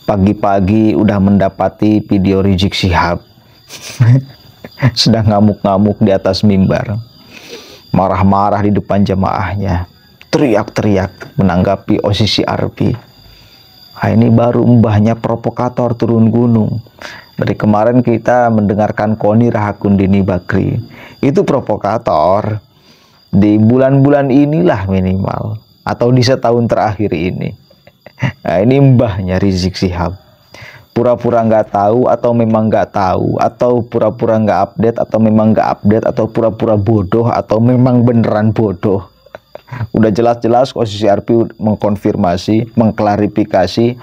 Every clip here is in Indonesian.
Pagi-pagi udah mendapati video Rizik Syihab sedang ngamuk-ngamuk di atas mimbar, marah-marah di depan jemaahnya, teriak-teriak menanggapi OSIS CRP. Nah, ini baru mbahnya provokator turun gunung. Dari kemarin kita mendengarkan Koni Rahakundini Bakri, itu provokator di bulan-bulan inilah minimal, atau di setahun terakhir ini. Nah, ini mbahnya Rizik Syihab, pura-pura nggak tahu atau memang nggak tahu, atau pura-pura nggak update atau memang nggak update, atau pura-pura bodoh atau memang beneran bodoh. Udah jelas-jelas OSIS CRP mengkonfirmasi, mengklarifikasi,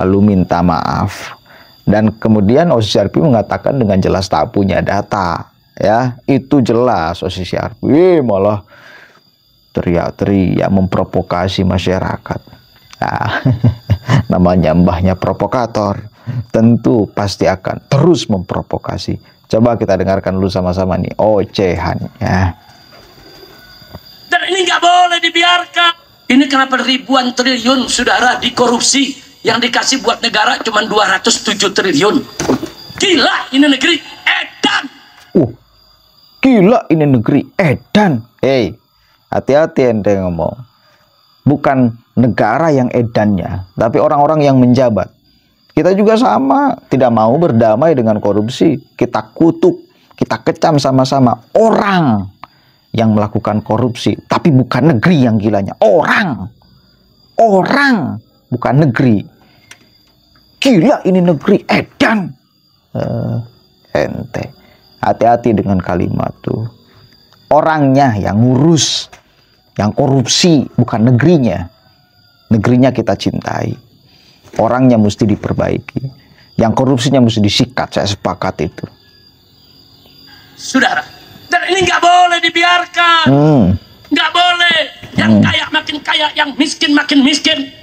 lalu minta maaf. Dan kemudian OSIS CRP mengatakan dengan jelas tak punya data. Ya, itu jelas OSIS CRP malah teriak-teriak memprovokasi masyarakat. Nah, namanya mbahnya provokator, tentu pasti akan terus memprovokasi. Coba kita dengarkan dulu sama-sama nih ocehannya. Dan ini nggak boleh dibiarkan. Ini kenapa ribuan triliun saudara dikorupsi, yang dikasih buat negara cuma 207 triliun. Gila ini negeri edan. Gila ini negeri edan. Hei, hati-hati ente ngomong. Bukan negara yang edannya, tapi orang-orang yang menjabat. Kita juga sama, tidak mau berdamai dengan korupsi. Kita kutuk, kita kecam sama-sama orang yang melakukan korupsi, tapi bukan negeri yang gilanya. Orang, bukan negeri. Gila ini negeri edan. Ente, hati-hati dengan kalimat tuh. Orangnya yang ngurus, yang korupsi, bukan negerinya. Negerinya kita cintai, orangnya mesti diperbaiki, yang korupsinya mesti disikat. Saya sepakat itu, saudara. Dan ini nggak boleh dibiarkan. Nggak boleh. Yang kaya makin kaya, yang miskin makin miskin.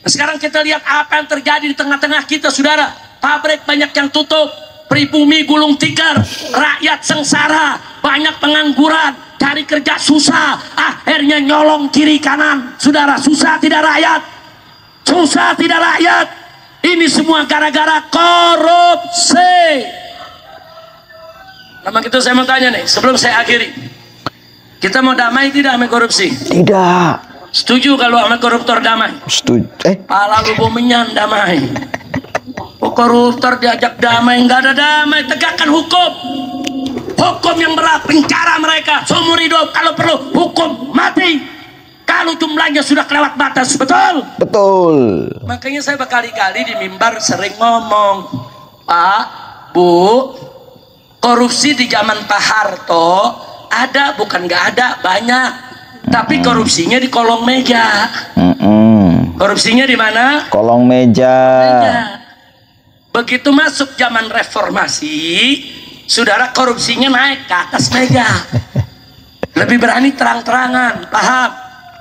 Nah, sekarang kita lihat apa yang terjadi di tengah-tengah kita, saudara. Pabrik banyak yang tutup, pribumi gulung tikar, rakyat sengsara, banyak pengangguran, cari kerja susah, akhirnya nyolong kiri kanan. Saudara, susah tidak rakyat? Susah tidak rakyat? Ini semua gara-gara korupsi. Nama gitu saya mau tanya nih, sebelum saya akhiri. Kita mau damai tidak sama korupsi? Tidak. Setuju kalau sama koruptor damai? Setuju. Pala lu bomenyan damai. Koruptor diajak damai, nggak ada damai. Tegakkan hukum. Hukum yang berat, penjara mereka seumur hidup, kalau perlu hukum mati kalau jumlahnya sudah kelewat batas. Betul? Betul. Makanya saya berkali-kali di mimbar sering ngomong, Pak, Bu, korupsi di zaman Pak Harto ada, bukan nggak ada, banyak. Tapi korupsinya di kolong meja. Korupsinya di mana? Kolong meja. Begitu masuk zaman reformasi, saudara, korupsinya naik ke atas meja. Lebih berani terang-terangan, paham?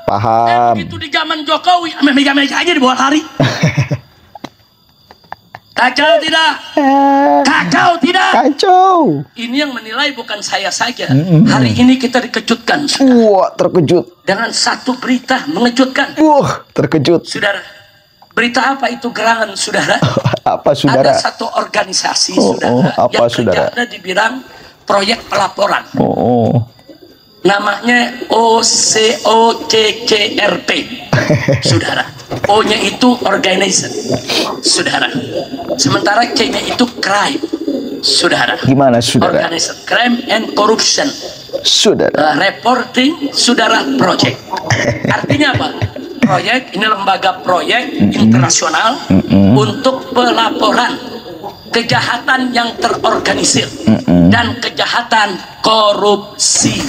Paham. Begitu di zaman Jokowi, meja-meja aja dibawa lari. Kacau tidak? Kacau tidak? Kacau. Ini yang menilai bukan saya saja. Hari ini kita dikejutkan, Wah, terkejut dengan satu berita mengejutkan. Terkejut. Saudara, berita apa itu gerangan, saudara? Apa, saudara? Ada satu organisasi, saudara, apa, yang saudara? kerjanya di bidang proyek pelaporan. Namanya OCCRP, saudara. O-nya itu organizer, saudara. Sementara C-nya itu crime, saudara. Gimana, saudara? Organizer, crime and corruption, saudara. Reporting, saudara, project. Artinya apa? Proyek ini lembaga proyek internasional untuk pelaporan kejahatan yang terorganisir dan kejahatan korupsi.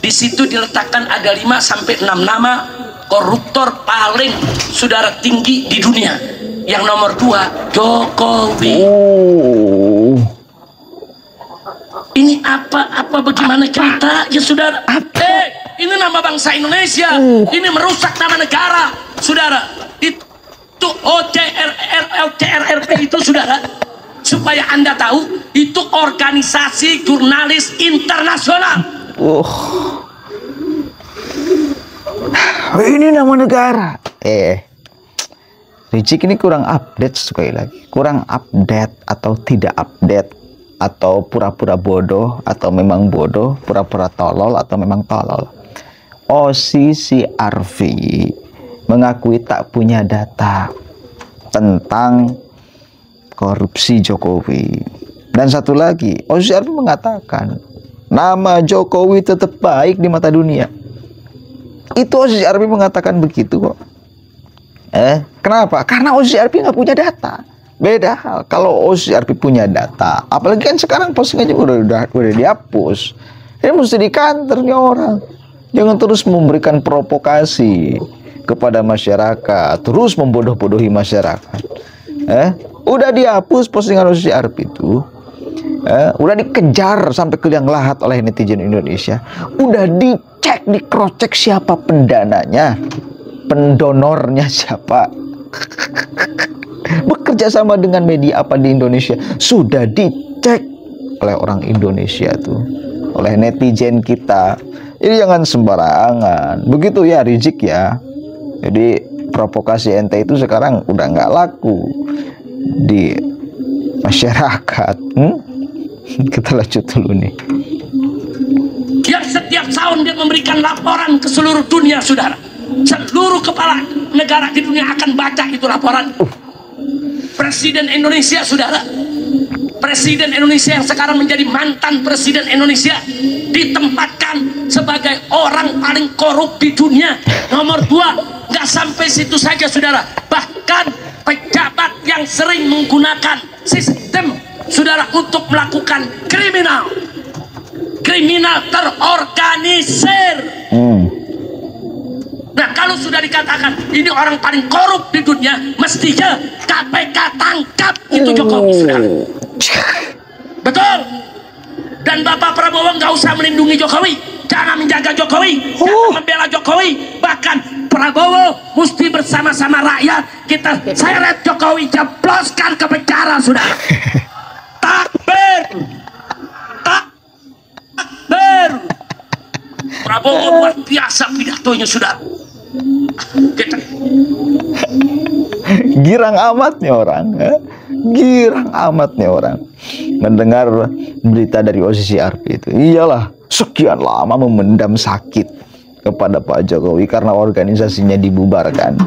Di situ diletakkan ada 5 sampai 6 nama koruptor paling, saudara, tinggi di dunia. Yang nomor 2 Jokowi. Ini apa bagaimana cerita ya, saudara? Ini nama bangsa Indonesia. Ini merusak nama negara, saudara. Itu OCRP itu, saudara. Supaya Anda tahu, itu organisasi jurnalis internasional. Ini nama negara. Rizik ini kurang update, sekali lagi kurang update, atau tidak update, atau pura-pura bodoh, atau memang bodoh, pura-pura tolol, atau memang tolol. Osisi Arfi mengakui tak punya data tentang korupsi Jokowi. Dan satu lagi, Osisi Arfi mengatakan nama Jokowi tetap baik di mata dunia. Itu Osisi Arfi mengatakan begitu kok. Kenapa? Karena Osisi Arfi nggak punya data. Beda hal kalau Osisi Arfi punya data. Apalagi kan sekarang postingannya udah dihapus. Ini mesti di kantor nih orang. Jangan terus memberikan provokasi kepada masyarakat, terus membodoh-bodohi masyarakat. Udah dihapus postingan Osisi Arfi itu. Udah dikejar sampai ke liang lahat oleh netizen Indonesia. Udah dicek, di-cross-check siapa pendananya, pendonornya siapa, bekerja sama dengan media apa di Indonesia, sudah dicek oleh orang Indonesia tuh, oleh netizen kita. Jadi jangan sembarangan begitu ya Rizik ya. Jadi provokasi ente itu sekarang udah nggak laku di masyarakat. Kita lanjut dulu nih. Yang setiap tahun dia memberikan laporan ke seluruh dunia, saudara. Seluruh kepala negara di dunia akan baca itu laporan. Presiden Indonesia, saudara, Presiden Indonesia yang sekarang menjadi mantan Presiden Indonesia, ditempatkan sebagai orang paling korup di dunia, nomor 2. Nggak sampai situ saja, saudara, bahkan pejabat yang sering menggunakan sistem, saudara, untuk melakukan kriminal terorganisir. Nah, kalau sudah dikatakan ini orang paling korup di dunia, mestinya KPK tangkap itu Jokowi, saudara. Betul. Dan Bapak Prabowo nggak usah melindungi Jokowi, jangan menjaga Jokowi, jangan membela Jokowi. Bahkan Prabowo mesti bersama-sama rakyat kita seret Jokowi, jebloskan ke penjara, saudara. Takbir, takbir. Prabowo luar biasa pidatonya, saudara. Kita girang amat nih orang, girang amat nih orang mendengar berita dari Osisi Arfi itu. Iyalah, sekian lama memendam sakit kepada Pak Jokowi karena organisasinya dibubarkan.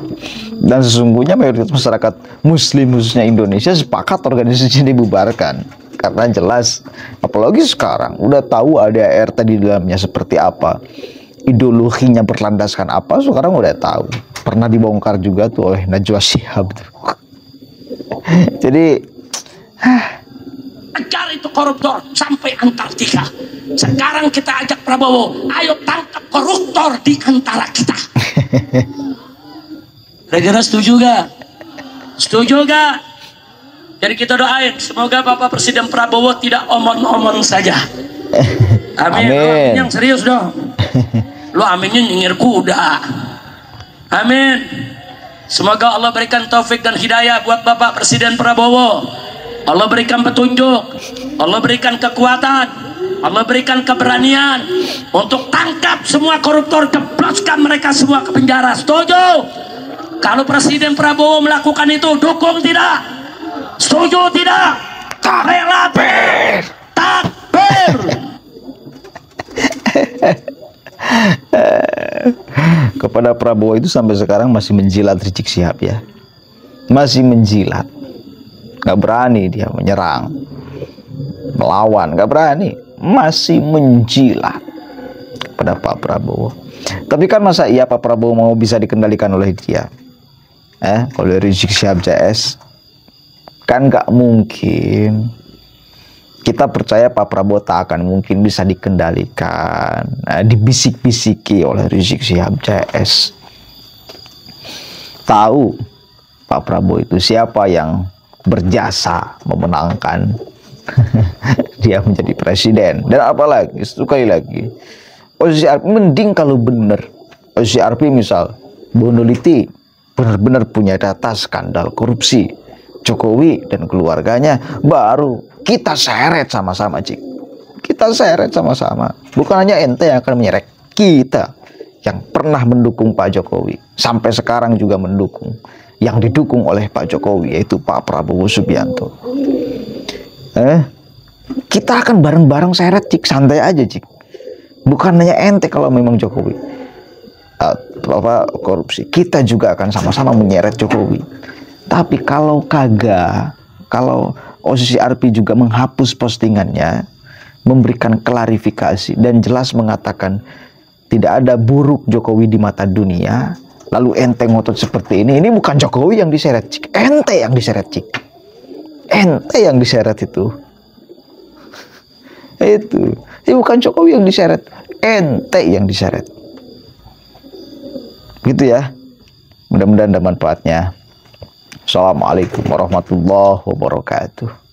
Dan sesungguhnya mayoritas masyarakat Muslim khususnya Indonesia sepakat organisasinya dibubarkan. Karena jelas, apalagi sekarang udah tahu ada ART di dalamnya seperti apa, ideologinya berlandaskan apa, sekarang udah tahu. Pernah dibongkar juga tuh oleh Najwa Shihab tuh. Jadi kejar itu koruptor sampai Antartika. Sekarang kita ajak Prabowo, ayo tangkap koruptor di antara kita. Kira-kira setuju gak? Setuju gak? Jadi kita doain semoga Bapak Presiden Prabowo tidak omong-omong saja. Amin. Lu amin yang serius dong. Lu aminnya nyengir kuda. Amin. Semoga Allah berikan taufik dan hidayah buat Bapak Presiden Prabowo. Allah berikan petunjuk, Allah berikan kekuatan, Allah berikan keberanian untuk tangkap semua koruptor, jebloskan mereka semua ke penjara. Setuju? Kalau Presiden Prabowo melakukan itu, dukung tidak? Setuju tidak? Takbir! Takbir! Kepada Prabowo itu sampai sekarang masih menjilat Rizik Syihab ya, masih menjilat, nggak berani dia menyerang, melawan, nggak berani, masih menjilat kepada Pak Prabowo. Tapi kan masa iya Pak Prabowo mau bisa dikendalikan oleh dia? Kalau Rizik Syihab CS kan nggak mungkin. Kita percaya Pak Prabowo tak akan mungkin bisa dikendalikan, dibisik-bisiki oleh Rizik Syihab CS. Tahu Pak Prabowo itu siapa yang berjasa memenangkan dia menjadi presiden. Dan apalagi, sekali lagi, Osisi Arfi mending kalau bener Osisi Arfi misal meneliti benar-benar punya data skandal korupsi Jokowi dan keluarganya, baru kita seret sama-sama, Cik. Kita seret sama-sama. Bukan hanya ente yang akan menyeret, kita yang pernah mendukung Pak Jokowi sampai sekarang juga mendukung. yang didukung oleh Pak Jokowi, yaitu Pak Prabowo Subianto. Kita akan bareng-bareng seret, Cik. Santai aja, Cik. Bukan hanya ente kalau memang Jokowi korupsi, kita juga akan sama-sama menyeret Jokowi. Tapi kalau kagak, kalau OCCRP juga menghapus postingannya, memberikan klarifikasi dan jelas mengatakan tidak ada buruk Jokowi di mata dunia, lalu ente ngotot seperti ini bukan Jokowi yang diseret, Cik. Ente yang diseret, Cik. Ente yang diseret itu. Ini bukan Jokowi yang diseret, ente yang diseret. Gitu ya. Mudah-mudahan ada manfaatnya. Assalamualaikum warahmatullahi wabarakatuh.